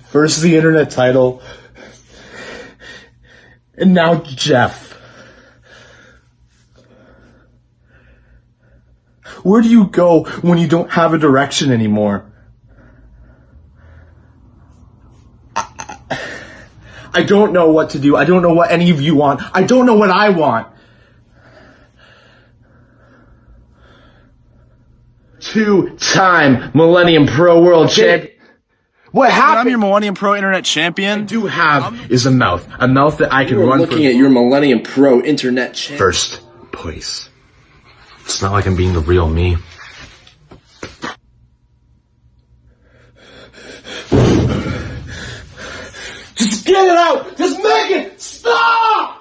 First the internet title, and now Jeff. Where do you go when you don't have a direction anymore? I don't know what to do. I don't know what any of you want. I don't know what I want. Two-time Millennium Pro World Champion. What happened? I'm your Millennium Pro Internet Champion. I do have is a mouth that I can run. Looking at your Millennium Pro Internet Champion. First place. It's not like I'm being the real me. Just get it out! Just make it! Stop!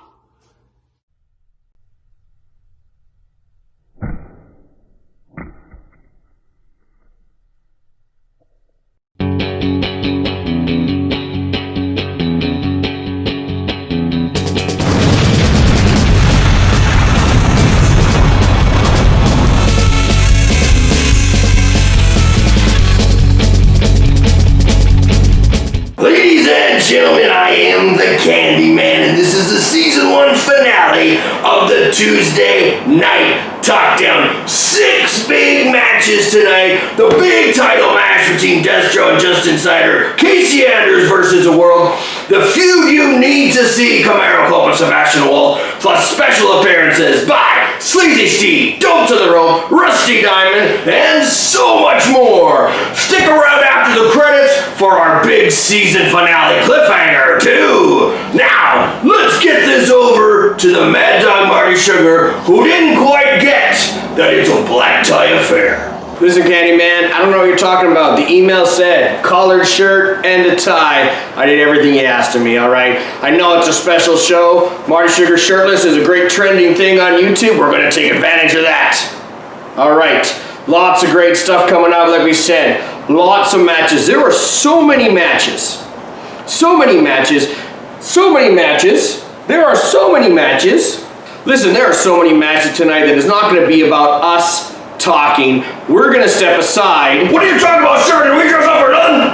Ladies and gentlemen, I am the Candyman, and this is the season 1 finale of the Tuesday night TalkDown. 6 big matches tonight. The big title match between Deztro and Cider. Casey Anders versus the world. The feud you need to see, Camaro Cope and Sebastian Wolfe, plus special appearances by Sleazy Steve, Dope to the Rope, Rusty Diamond, and so much more. Stick around after the credits for our big season finale cliffhanger too. Now, let's get this over to the Mad Dog Marty Sugar, who didn't quite get that it's a black tie affair. Listen, Candyman, I don't know what you're talking about. The email said collared shirt and a tie. I did everything you asked of me, alright? I know it's a special show. Marty Sugar shirtless is a great trending thing on YouTube. We're going to take advantage of that. Alright, lots of great stuff coming out, like we said. Lots of matches. There were so many matches. So many matches. So many matches. There are so many matches. Listen, there are so many matches tonight that it's not going to be about us talking. We're gonna step aside. What are you talking about, sir? Did we dress up or nothing?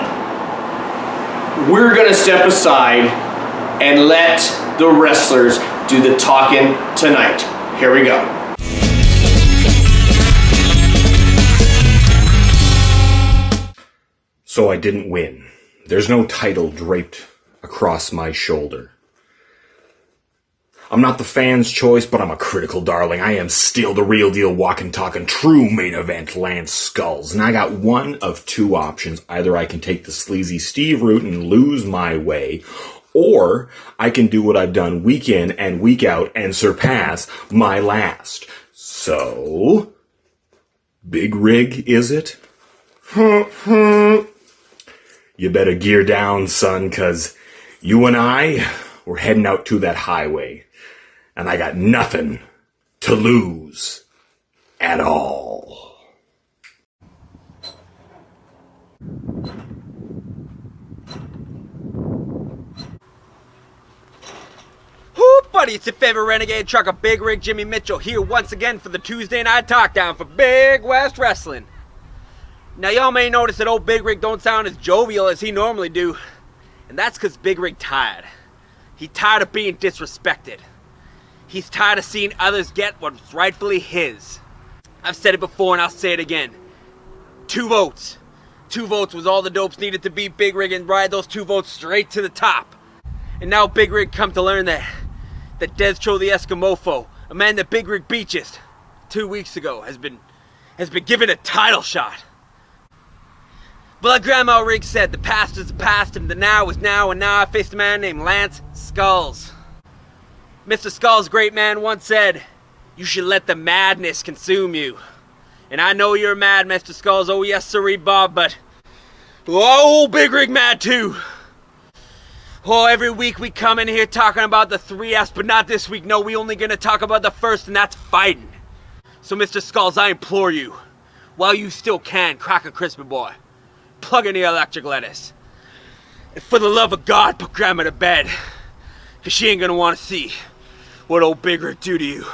We're gonna step aside and let the wrestlers do the talking tonight. Here we go. So I didn't win. There's no title draped across my shoulder. I'm not the fan's choice, but I'm a critical darling. I am still the real deal, walking, talking, true main event Lance Skullz. And I got one of two options. Either I can take the sleazy Steve route and lose my way, or I can do what I've done week in and week out and surpass my last. So, big rig, is it? You better gear down, son, 'cause you and I, we're heading out to that highway. And I got nothing to lose at all. Whoo, buddy, it's your favorite renegade trucker, Big Rig Jimmy Mitchell, here once again for the Tuesday Night Talkdown for Big West Wrestling. Now, y'all may notice that old Big Rig don't sound as jovial as he normally do, and that's because Big Rig tired. He tired of being disrespected. He's tired of seeing others get what's rightfully his. I've said it before and I'll say it again. 2 votes. 2 votes was all the dopes needed to beat Big Rig and ride those 2 votes straight to the top. And now Big Rig come to learn that Deztro The Eskimofo, a man that Big Rig beat just 2 weeks ago, has been given a title shot. But like Grandma Rig said, the past is the past and the now is now, and now I faced a man named Lance Skullz. Mr. Skullz, great man, once said, "You should let the madness consume you." And I know you're mad, Mr. Skullz, oh yes sirree Bob, but oh, Big Rig mad too. Oh, every week we come in here talking about the 3Fs, but not this week. No, we only gonna talk about the first, and that's fighting. So Mr. Skullz, I implore you, while you still can, crack a crispy boy. Plug in the electric lettuce. And for the love of God, put Grandma to bed. 'Cause she ain't gonna wanna see what old Big Rig do to you.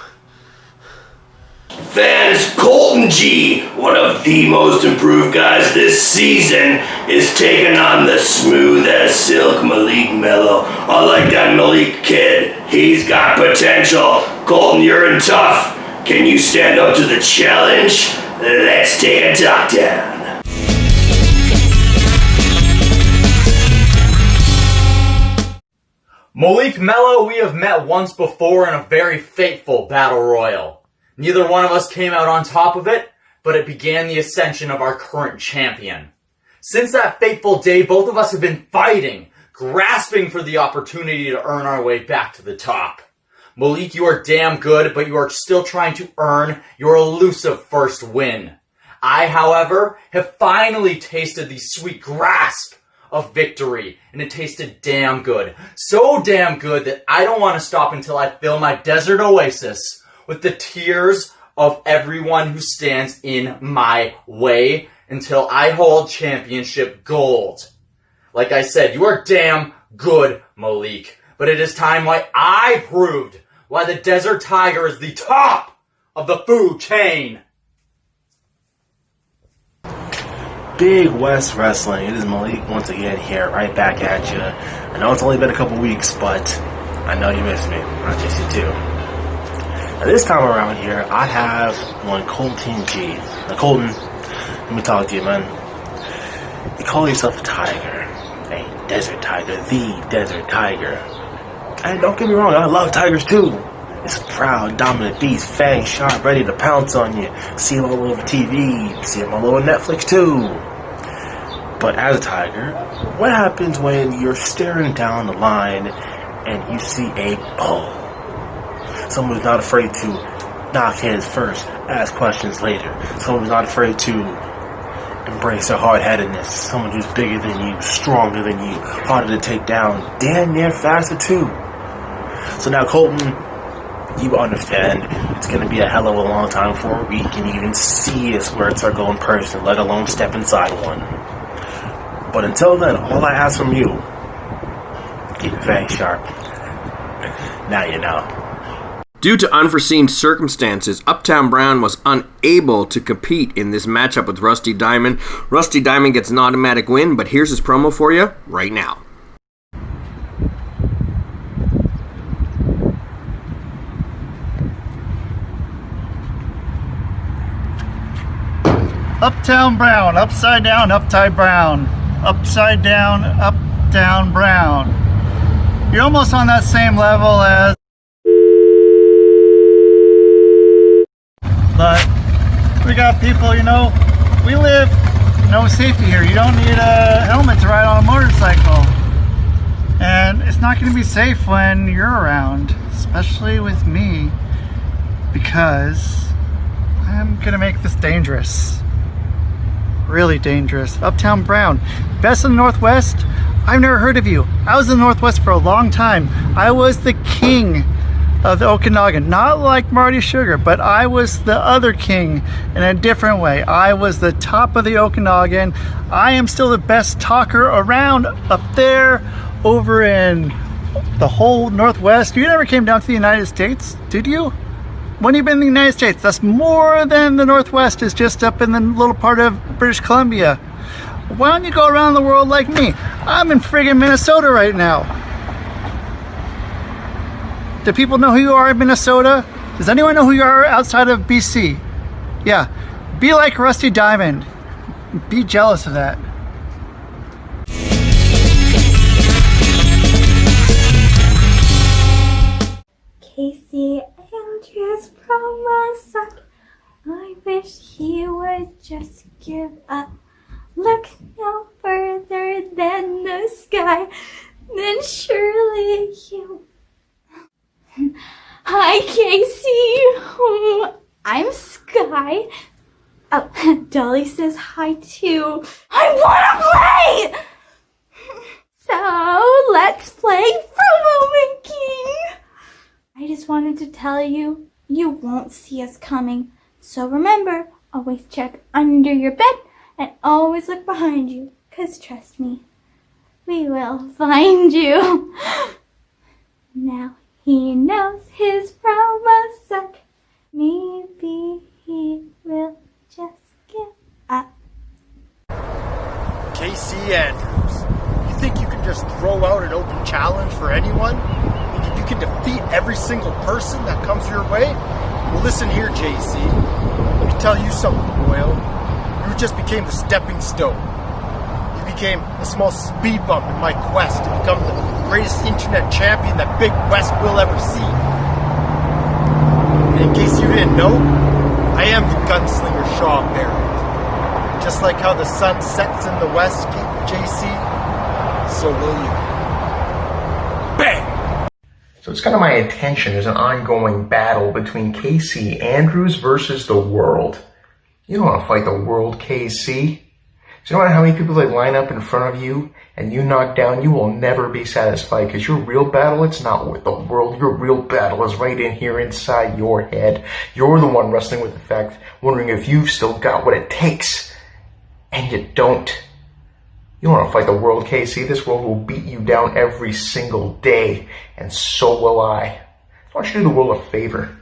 Fans, Colton Gee, one of the most improved guys this season, is taking on the smooth as silk Malik Melo. I like that Malik kid. He's got potential. Colton, you're in tough. Can you stand up to the challenge? Let's take a talk down. Malik Melo, we have met once before in a very fateful battle royal. Neither one of us came out on top of it, but it began the ascension of our current champion. Since that fateful day, both of us have been fighting, grasping for the opportunity to earn our way back to the top. Malik, you are damn good, but you are still trying to earn your elusive first win. I, however, have finally tasted the sweet grasp of victory, and it tasted damn good. So damn good that I don't want to stop until I fill my desert oasis with the tears of everyone who stands in my way until I hold championship gold. Like I said, you are damn good, Malik, but it is time why I proved why the Desert Tiger is the top of the food chain. Big West Wrestling, it is Malik once again here, right back at you. I know it's only been a couple weeks, but I know you missed me. I miss you too. Now this time around here, I have one Colton Gee. Now Colton, let me talk to you, man. You call yourself a tiger, a desert tiger, the desert tiger. And don't get me wrong, I love tigers too. It's a proud, dominant beast, fang sharp, ready to pounce on you. See him all over TV, see him all over Netflix too. But as a tiger, what happens when you're staring down the line and you see a bull? Someone who's not afraid to knock heads first, ask questions later. Someone who's not afraid to embrace their hard-headedness. Someone who's bigger than you, stronger than you, harder to take down, damn near faster too. So now Colton, you understand it's going to be a hell of a long time before we can even see a squared circle in person, let alone step inside one. But until then, all I ask from you, keep your fangs sharp. Now you know. Due to unforeseen circumstances, Uptown Brown was unable to compete in this matchup with Rusty Diamond. Rusty Diamond gets an automatic win, but here's his promo for you right now. Uptown Brown, upside down, uptight brown. Upside down, up, down, brown. You're almost on that same level as... But we got people, you know, we live no safety here. You don't need a helmet to ride on a motorcycle. And it's not going to be safe when you're around, especially with me, because I'm going to make this dangerous. Really dangerous. Uptown Brown, best in the Northwest. I've never heard of you. I was in the Northwest for a long time. I was the king of the Okanagan. Not like Marty Sugar, but I was the other king in a different way. I was the top of the Okanagan. I am still the best talker around up there, over in the whole Northwest. You never came down to the United States, did you? When you've been in the United States, that's more than the Northwest is just up in the little part of British Columbia. Why don't you go around the world like me? I'm in friggin' Minnesota right now. Do people know who you are in Minnesota? Does anyone know who you are outside of BC? Yeah, be like Rusty Diamond. Be jealous of that. Casey Andrews promo suck. I wish he would just give up. Look no further than the sky, then surely you... Hi, Casey. I'm Skye. Oh, Dolly says hi too. I wanna play! So, let's play promo making. I just wanted to tell you, you won't see us coming. So remember, always check under your bed and always look behind you. 'Cause trust me, we will find you. Now he knows his promo suck. Maybe he will just give up. Casey Andrews, you think you can just throw out an open challenge for anyone? You can defeat every single person that comes your way? Well, listen here, JC. Let me tell you something, Boyle. You just became the stepping stone. You became a small speed bump in my quest to become the greatest internet champion that Big West will ever see. And in case you didn't know, I am the Gunslinger Shaw Barrett. Just like how the sun sets in the west, JC, so will you. Bang! So it's kind of my intention. There's an ongoing battle between Casey Andrews versus the world. You don't want to fight the world, KC. So no matter how many people they line up in front of you and you knock down, you will never be satisfied, because your real battle, it's not with the world. Your real battle is right in here inside your head. You're the one wrestling with the fact, wondering if you've still got what it takes. And you don't. You don't want to fight the world, KC. This world will beat you down every single day, and so will I. I want you to do the world a favor.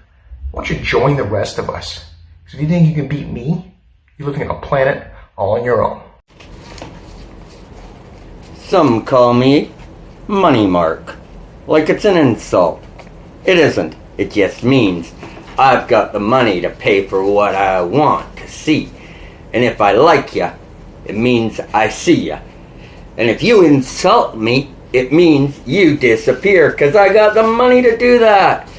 I want you to join the rest of us. Because if you think you can beat me, you're living on a planet all on your own. Some call me Money Mark, like it's an insult. It isn't. It just means I've got the money to pay for what I want to see. And if I like ya, it means I see ya. And if you insult me, it means you disappear, 'cause I got the money to do that.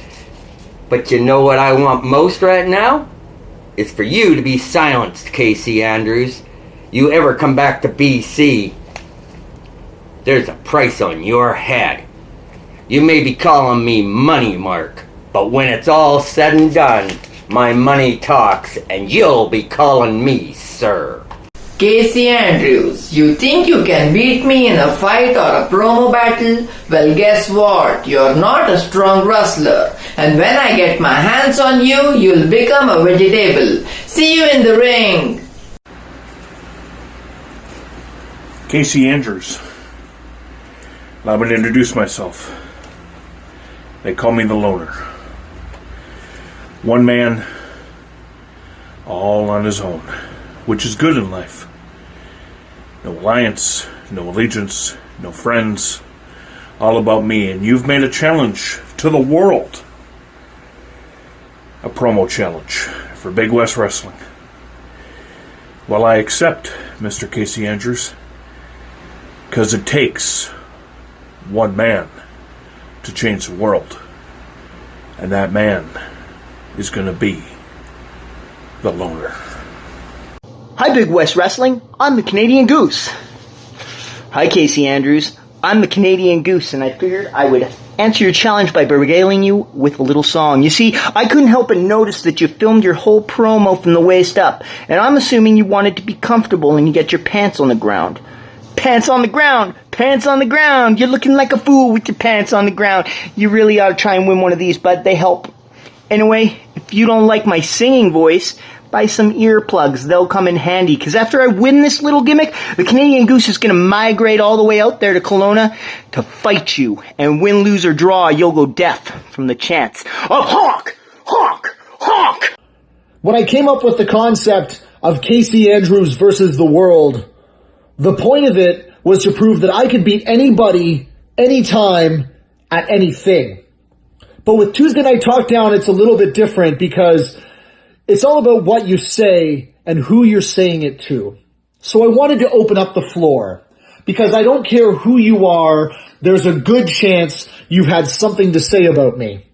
But you know what I want most right now? It's for you to be silenced, Casey Andrews. You ever come back to BC, there's a price on your head. You may be calling me Money Mark, but when it's all said and done, my money talks, and you'll be calling me Sir. Casey Andrews, you think you can beat me in a fight or a promo battle? Well, guess what? You're not a strong wrestler. And when I get my hands on you, you'll become a vegetable. See you in the ring. Casey Andrews. I'm going to introduce myself. They call me the Loner. One man, all on his own, which is good in life. No alliance, no allegiance, no friends, all about me. And you've made a challenge to the world. A promo challenge for Big West Wrestling. Well, I accept, Mr. Casey Andrews, because it takes one man to change the world. And that man is going to be the Loner. Hi, Big West Wrestling. I'm the Canadian Goose. Hi, Casey Andrews. I'm the Canadian Goose, and I figured I would answer your challenge by regaling you with a little song. You see, I couldn't help but notice that you filmed your whole promo from the waist up, and I'm assuming you wanted to be comfortable and you get your pants on the ground. Pants on the ground! Pants on the ground! You're looking like a fool with your pants on the ground. You really ought to try and win one of these, bud. They help. Anyway, if you don't like my singing voice, buy some earplugs. They'll come in handy, because after I win this little gimmick, the Canadian Goose is going to migrate all the way out there to Kelowna to fight you. And win, lose, or draw, you'll go deaf from the chance of honk! Honk! Honk! When I came up with the concept of Casey Andrews versus the world, the point of it was to prove that I could beat anybody, anytime, at anything. But with Tuesday Night Talkdown, it's a little bit different, because it's all about what you say and who you're saying it to. So I wanted to open up the floor, because I don't care who you are, there's a good chance you've had something to say about me.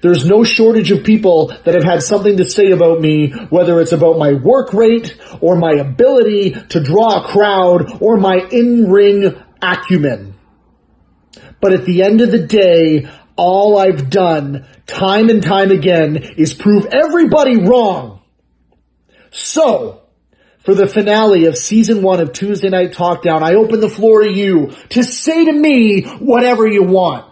There's no shortage of people that have had something to say about me, whether it's about my work rate, or my ability to draw a crowd, or my in-ring acumen. But at the end of the day, all I've done, time and time again, is prove everybody wrong. So, for the finale of Season 1 of Tuesday Night Talkdown, I open the floor to you to say to me whatever you want.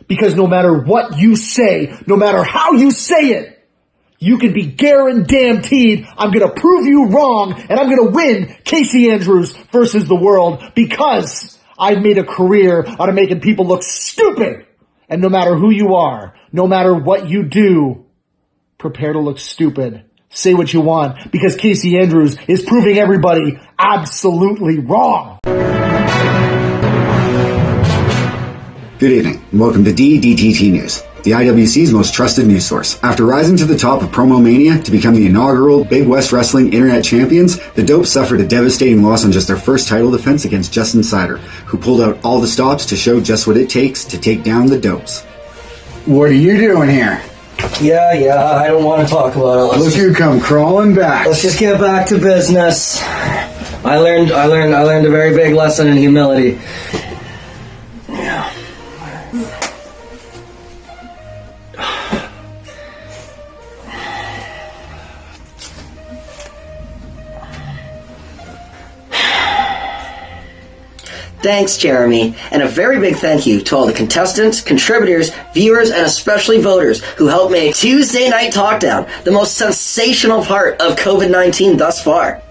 Because no matter what you say, no matter how you say it, you can be guaranteed I'm going to prove you wrong, and I'm going to win Casey Andrews versus the world, because I've made a career out of making people look stupid. And no matter who you are, no matter what you do, prepare to look stupid say what you want, because Casey Andrews is proving everybody absolutely wrong. Good evening, and welcome to DDTT News, the IWC's most trusted news source. After rising to the top of Promo Mania to become the inaugural Big West Wrestling Internet Champions, the Dopes suffered a devastating loss on just their first title defense against Justin Cider, who pulled out all the stops to show just what it takes to take down the Dopes. What are you doing here? Yeah, I don't want to talk about it. Look who come crawling back. Let's just get back to business. I learned a very big lesson in humility. Yeah. Thanks, Jeremy, and a very big thank you to all the contestants, contributors, viewers, and especially voters who helped make Tuesday Night TalkDown the most sensational part of COVID-19 thus far.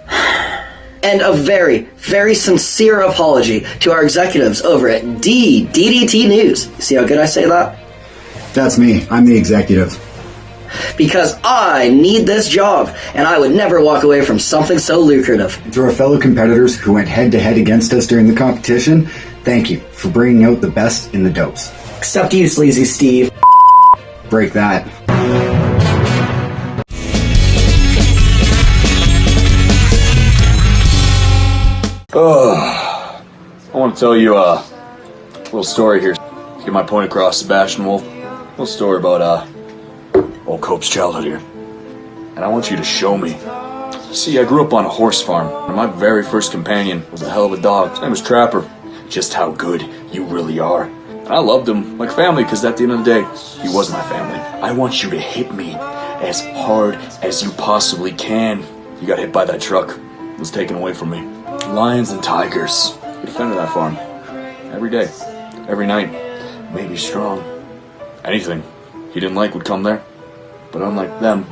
And a very, very sincere apology to our executives over at DDT News. See how good I say that? That's me. I'm the executive. Because I need this job, and I would never walk away from something so lucrative. To our fellow competitors who went head-to-head against us during the competition, thank you for bringing out the best in the Dopes. Except you, Sleazy Steve. Break that. I want to tell you a little story here. Get my point across, Sebastian Wolfe. A little story about old Cope's childhood here. And I want you to show me. See, I grew up on a horse farm, and my very first companion was a hell of a dog. His name was Trapper. Just how good you really are. And I loved him like family, because at the end of the day, he was my family. I want you to hit me as hard as you possibly can. You got hit by that truck. It was taken away from me. Lions and tigers. He defended that farm. Every day. Every night. Made me strong. Anything he didn't like would come there. But unlike them,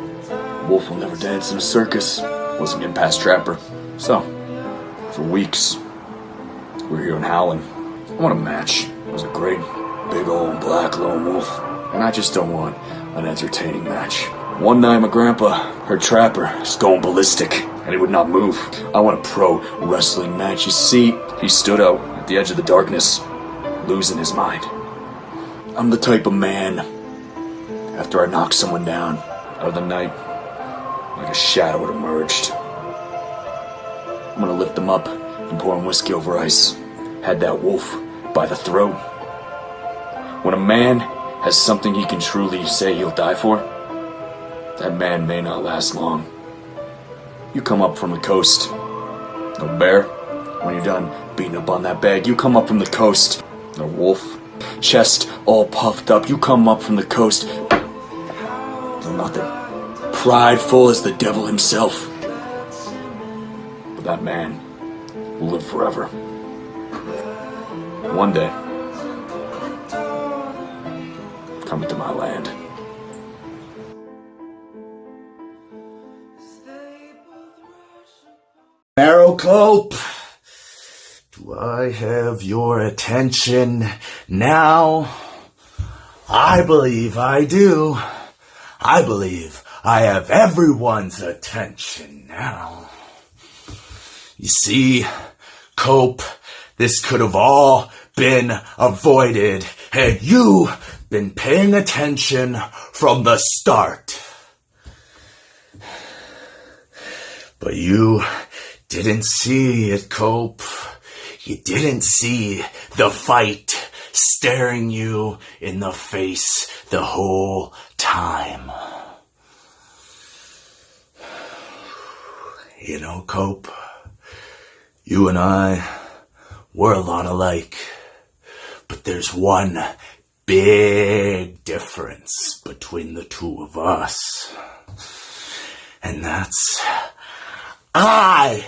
Wolf will never dance in a circus. Wasn't getting past Trapper. So, for weeks, we were here in Howling. I want a match. It was a great, big old black lone wolf. And I just don't want an entertaining match. One night my grandpa heard Trapper just going ballistic, and he would not move. I want a pro wrestling match. You see, he stood out at the edge of the darkness, losing his mind. I'm the type of man, after I knock someone down, out of the night, like a shadow had emerged. I'm gonna lift him up and pour him whiskey over ice. Had that wolf by the throat. When a man has something he can truly say he'll die for, that man may not last long. You come up from the coast, no bear. When you're done beating up on that bag, you come up from the coast, no wolf. Chest all puffed up, you come up from the coast, no nothing. Prideful as the devil himself. But that man will live forever. One day, coming to my land. Camaro Cope, do I have your attention now? I believe I do. I believe I have everyone's attention now. You see, Cope, this could have all been avoided had you been paying attention from the start. But you didn't see it, Cope. You didn't see the fight staring you in the face the whole time. You know, Cope, you and I, we're a lot alike. But there's one big difference between the two of us. And that's, I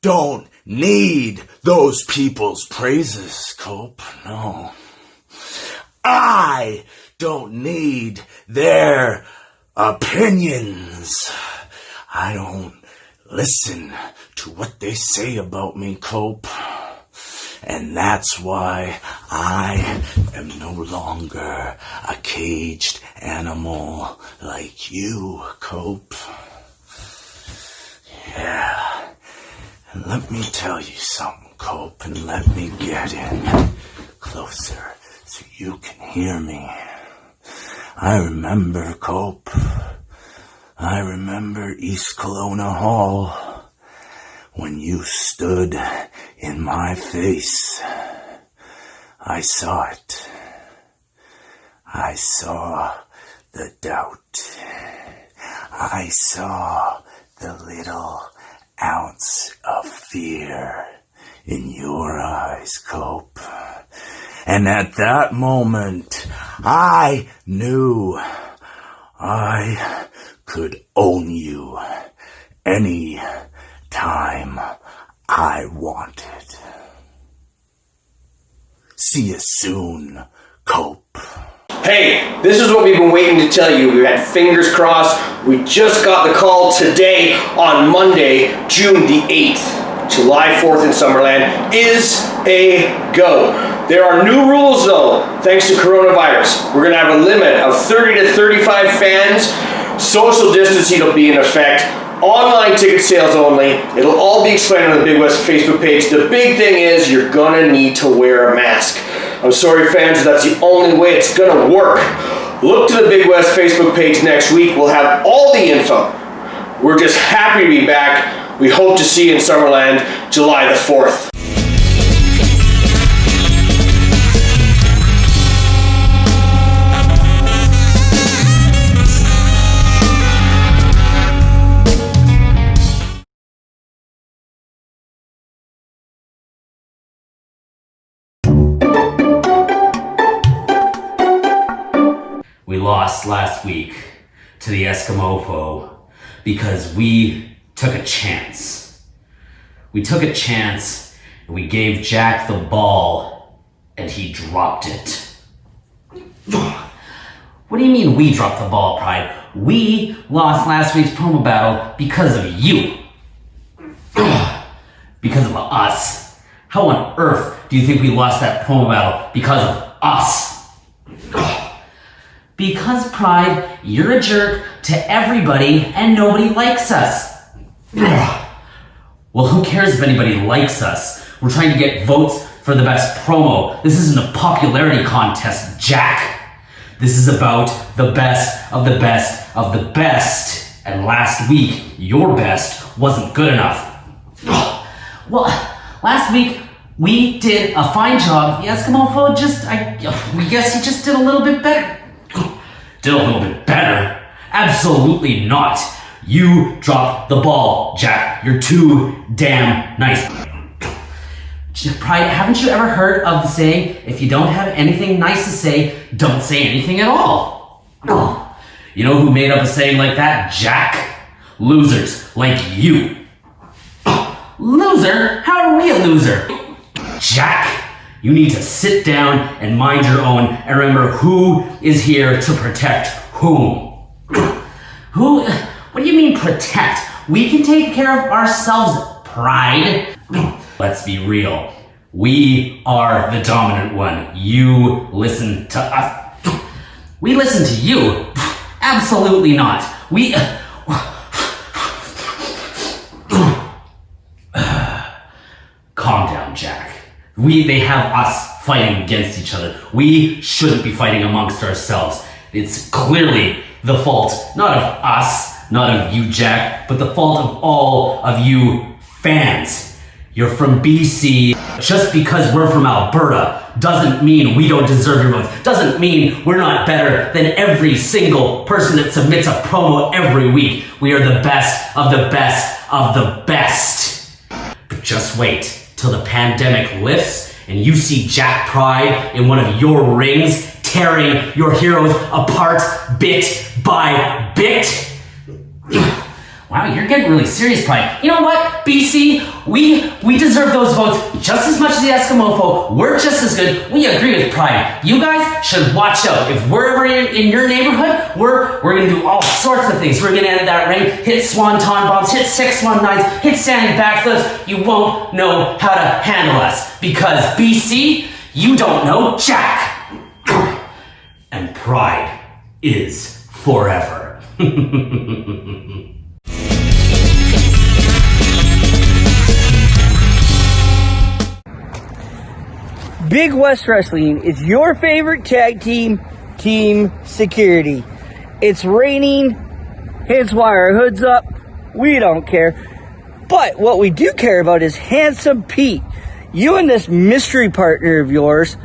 don't need those people's praises, Cope. No. I don't need their opinions. I don't listen to what they say about me, Cope. And that's why I am no longer a caged animal like you, Cope. And let me tell you something, Cope, and let me get in closer so you can hear me. I remember, Cope. I remember East Kelowna Hall when you stood in my face. I saw it. I saw the doubt. I saw the little ounce of fear in your eyes, Cope. And at that moment, I knew I could own you any time I wanted. See you soon, Cope. Hey, this is what we've been waiting to tell you. We had fingers crossed. We just got the call today on Monday, June the 8th. July 4th in Summerland is a go. There are new rules though, thanks to coronavirus. We're going to have a limit of 30 to 35 fans. Social distancing will be in effect. Online ticket sales only. It'll all be explained on the Big West Facebook page. The big thing is you're going to need to wear a mask. I'm sorry fans, that's the only way it's going to work. Look to the Big West Facebook page next week. We'll have all the info. We're just happy to be back. We hope to see you in Summerland, July the 4th. We lost last week to the ESKIMOFO because we took a chance. We took a chance and we gave Jack the ball and he dropped it. What do you mean we dropped the ball, Pride? We lost last week's promo battle because of you. Because of us. How on earth do you think we lost that promo battle because of us? Because, Pride, you're a jerk to everybody and nobody likes us. Well, who cares if anybody likes us? We're trying to get votes for the best promo. This isn't a popularity contest, Jack. This is about the best of the best of the best. And last week, your best wasn't good enough. Well, last week, we did a fine job. The ESKIMOFO we guess you just did a little bit better. Did a little bit better? Absolutely not. You dropped the ball, Jack. You're too damn nice. Pride, haven't you ever heard of the saying, if you don't have anything nice to say, don't say anything at all? You know who made up a saying like that, Jack? Losers like you. Loser? How are we a loser? Jack, you need to sit down and mind your own and remember who is here to protect whom. Who? What do you mean protect? We can take care of ourselves, Pride. Let's be real. We are the dominant one. You listen to us. We listen to you? Absolutely not. We... Calm down, Jack. They have us fighting against each other. We shouldn't be fighting amongst ourselves. It's clearly the fault, not of us, not of you, Jack, but the fault of all of you fans. You're from BC. Just because we're from Alberta doesn't mean we don't deserve your votes. Doesn't mean we're not better than every single person that submits a promo every week. We are the best of the best of the best. But just wait till the pandemic lifts and you see Jack Pride in one of your rings tearing your heroes apart bit by bit. Wow, you're getting really serious, Pride. You know what, BC? We deserve those votes just as much as the ESKIMOFO. We're just as good. We agree with Pride. You guys should watch out. If we're ever in your neighborhood, we're gonna do all sorts of things. We're gonna enter that ring, hit swanton bombs, hit 619s, hit standing backflips. You won't know how to handle us because BC, you don't know Jack. And Pride is forever. Big West Wrestling is your favorite tag team, Team Security. It's raining, hence why our hood's up. We don't care. But what we do care about is Handsome Pete. You and this mystery partner of yours,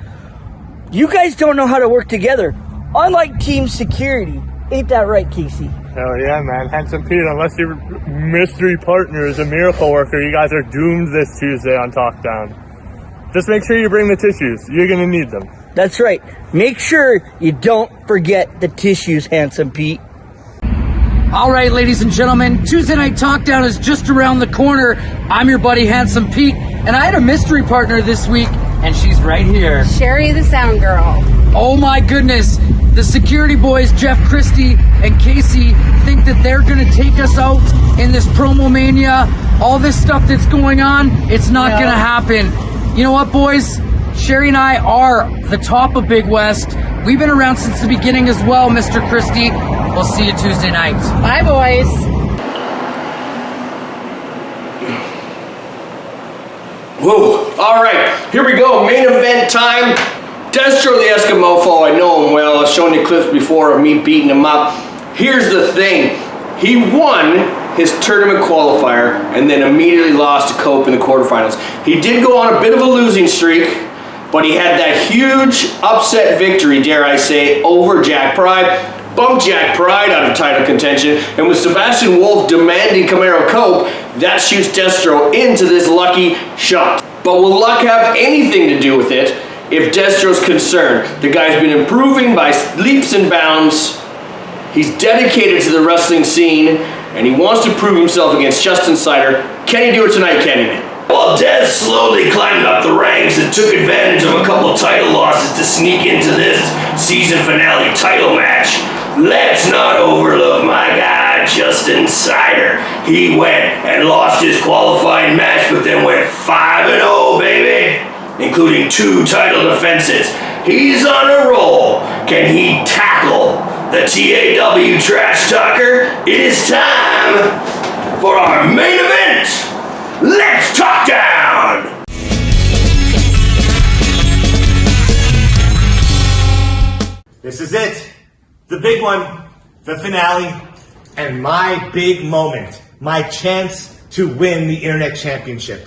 you guys don't know how to work together. Unlike Team Security. Ain't that right, Casey? Hell yeah, man. Handsome Pete, unless your mystery partner is a miracle worker, you guys are doomed this Tuesday on TalkDown. Just make sure you bring the tissues. You're going to need them. That's right. Make sure you don't forget the tissues, Handsome Pete. All right, ladies and gentlemen, Tuesday Night TalkDown is just around the corner. I'm your buddy, Handsome Pete, and I had a mystery partner this week, and she's right here. Cherie the Soundgirl. Oh my goodness. The security boys, Jeff, Christie, and Casey, think that they're going to take us out in this promo mania. All this stuff that's going on, it's not going to happen. You know what, boys? Cherie and I are the top of Big West. We've been around since the beginning as well, Mr. Christie. We'll see you Tuesday night. Bye, boys. Whoa, all right, here we go, main event time. Deztro The Eskimifo, I know him well. I've shown you clips before of me beating him up. Here's the thing. He won his tournament qualifier and then immediately lost to Cope in the quarterfinals. He did go on a bit of a losing streak, but he had that huge upset victory, dare I say, over Jack Pride. Bumped Jack Pride out of title contention, and with Sebastian Wolfe demanding Camaro Cope, that shoots Deztro into this lucky shot. But will luck have anything to do with it if Deztro's concerned? The guy's been improving by leaps and bounds. He's dedicated to the wrestling scene, and he wants to prove himself against Justin Cider. Can he do it tonight, Candyman? Well, Dez slowly climbed up the ranks and took advantage of a couple title losses to sneak into this season finale title match. Let's not overlook my guy, Justin Cider. He went and lost his qualifying match, but then went 5-0, baby, including 2 title defenses. He's on a roll. Can he tackle the TAW trash talker? It is time for our main event. Let's talk down. This is it. The big one, the finale, and my big moment, my chance to win the Internet Championship.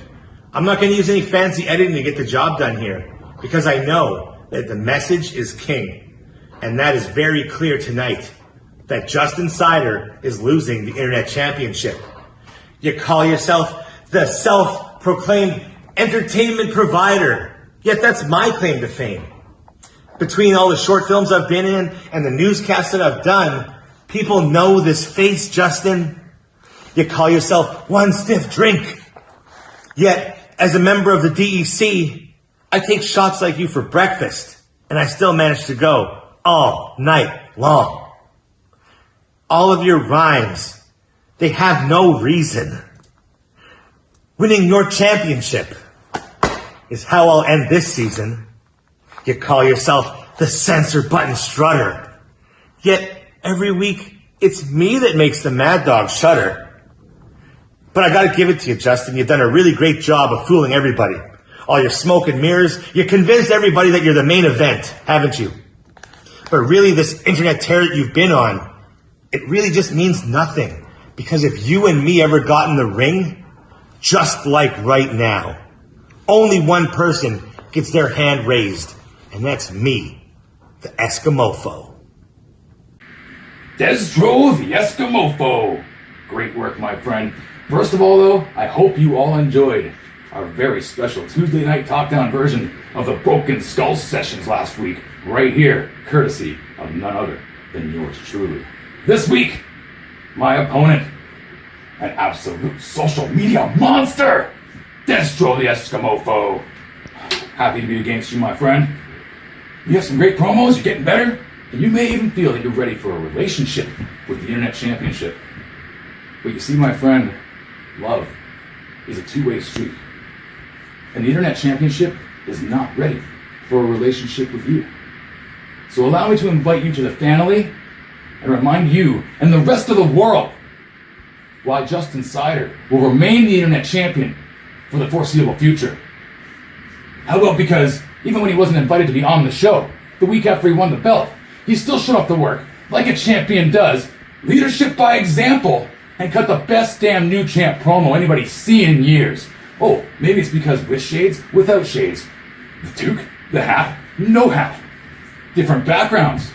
I'm not going to use any fancy editing to get the job done here, because I know that the message is king. And that is very clear tonight, that Justin Cider is losing the Internet Championship. You call yourself the self-proclaimed entertainment provider, yet that's my claim to fame. Between all the short films I've been in and the newscasts that I've done, people know this face, Justin. You call yourself one stiff drink. Yet, as a member of the DEC, I take shots like you for breakfast, and I still manage to go all night long. All of your rhymes, they have no reason. Winning your championship is how I'll end this season. You call yourself the censor button strutter. Yet, every week, it's me that makes the Mad Dog shudder. But I gotta give it to you, Justin. You've done a really great job of fooling everybody. All your smoke and mirrors, you convinced everybody that you're the main event, haven't you? But really, this internet tear that you've been on, it really just means nothing. Because if you and me ever got in the ring, just like right now, only one person gets their hand raised. And that's me, the Eskimofo. Deztro The Eskimifo. Great work, my friend. First of all, though, I hope you all enjoyed our very special Tuesday night TalkDown version of the Broken Skull sessions last week, right here, courtesy of none other than yours truly. This week, my opponent, an absolute social media monster, Deztro The Eskimifo. Happy to be against you, my friend. You have some great promos, you're getting better, and you may even feel that you're ready for a relationship with the Internet Championship. But you see, my friend, love is a two-way street. And the Internet Championship is not ready for a relationship with you. So allow me to invite you to the family and remind you and the rest of the world why Justin Cider will remain the Internet Champion for the foreseeable future. How about because Even when he wasn't invited to be on the show, the week after he won the belt, he still showed up to work, like a champion does, leadership by example, and cut the best damn new champ promo anybody's seen in years. Oh, maybe it's because with shades, without shades. The toque, the hat, no hat. Different backgrounds.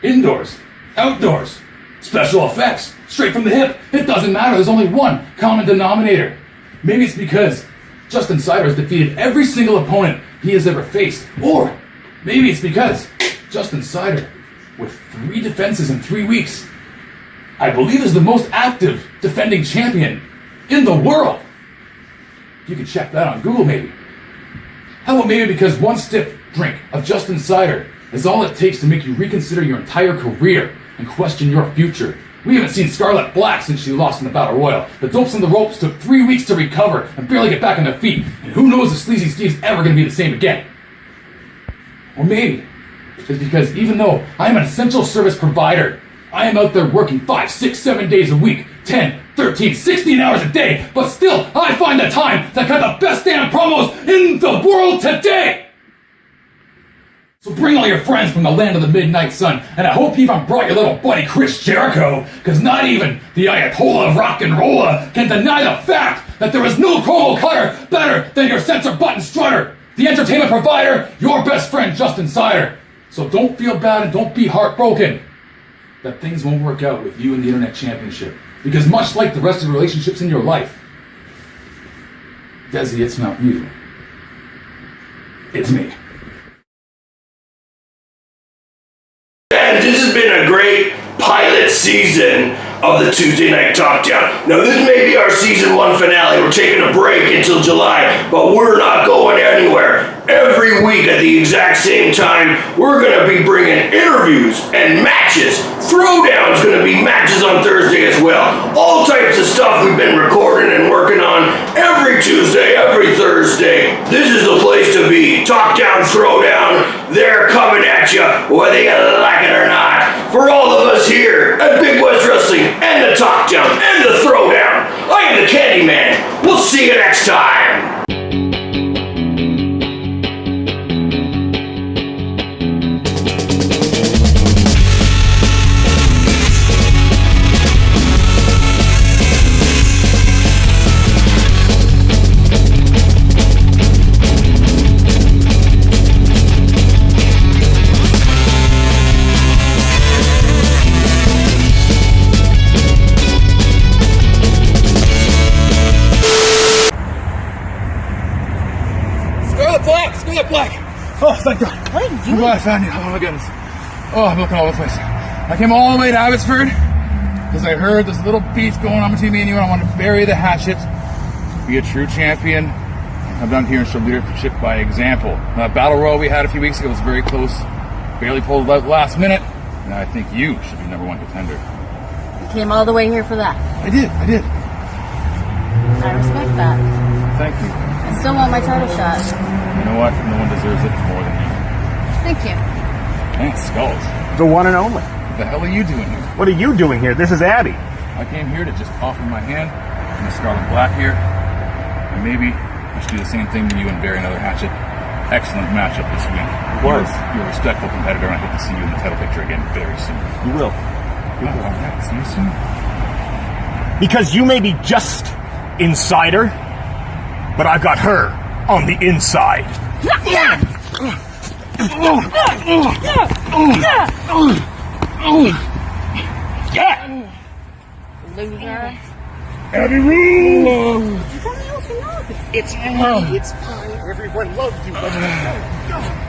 Indoors, outdoors, special effects, straight from the hip. It doesn't matter, there's only one common denominator. Maybe it's because Justin Cider has defeated every single opponent he has ever faced. Or maybe it's because Justin Cider, with 3 defenses in 3 weeks, I believe is the most active defending champion in the world. You can check that on Google maybe. How about maybe because one stiff drink of Justin Cider is all it takes to make you reconsider your entire career and question your future. We haven't seen Scarlett Black since she lost in the Battle Royal. The dopes on the ropes took 3 weeks to recover and barely get back on their feet. And who knows if Sleazy Steve's ever going to be the same again. Or maybe it's because even though I am an essential service provider, I am out there working 5, 6, 7 days a week, 10, 13, 16 hours a day, but still I find the time to cut the best damn promos in the world today! So bring all your friends from the land of the midnight sun, and I hope you even brought your little buddy Chris Jericho, because not even the Ayatollah of rock and rolla can deny the fact that there is no promo cutter better than your censor button strutter, the entertainment provider, your best friend Justin Cider. So don't feel bad and don't be heartbroken that things won't work out with you and the Internet Championship, because much like the rest of the relationships in your life, Desi, it's not you. It's me. And this has been a great pilot season of the Tuesday Night Talkdown. Now this may be our season 1 finale. We're taking a break until July, but we're not going anywhere. Every week at the exact same time, we're going to be bringing interviews and matches. Throwdown's going to be matches on Thursday as well. All types of stuff we've been recording and working on every Tuesday, every Thursday. This is the place to be. Talkdown, Throwdown, they're coming at you, whether you like it or not. For all of us here at Big West Wrestling and the Talkdown and the Throwdown, I am the Candyman. We'll see you next time. Black! Oh, thank God. What are you doing? I'm glad I found you. Oh my goodness. Oh, I'm looking all over the place. I came all the way to Abbotsford because I heard this little beef going on between me and you, and I wanted to bury the hatchet, be a true champion. I'm down here and show leadership by example. That Battle Royal we had a few weeks ago was very close. Barely pulled it out last minute. And I think you should be #1 contender. You came all the way here for that. I did. I respect that. Thank you. I still want my title shot. You know what? No one deserves it more than you. Thank you. Thanks, Skullz. The one and only. What the hell are you doing here? What are you doing here? This is Abby. I came here to just offer my hand in the Scarlet Black here. And maybe I should do the same thing to you and bury another hatchet. Excellent matchup this week. Was. You're a respectful competitor, and I hope to see you in the title picture again very soon. You will. All right, see you soon. Because you may be just insider, but I've got her on the inside. Yeah. Loser. Abby rules! You got me open up. It's fine. Everyone loves you. Let's go.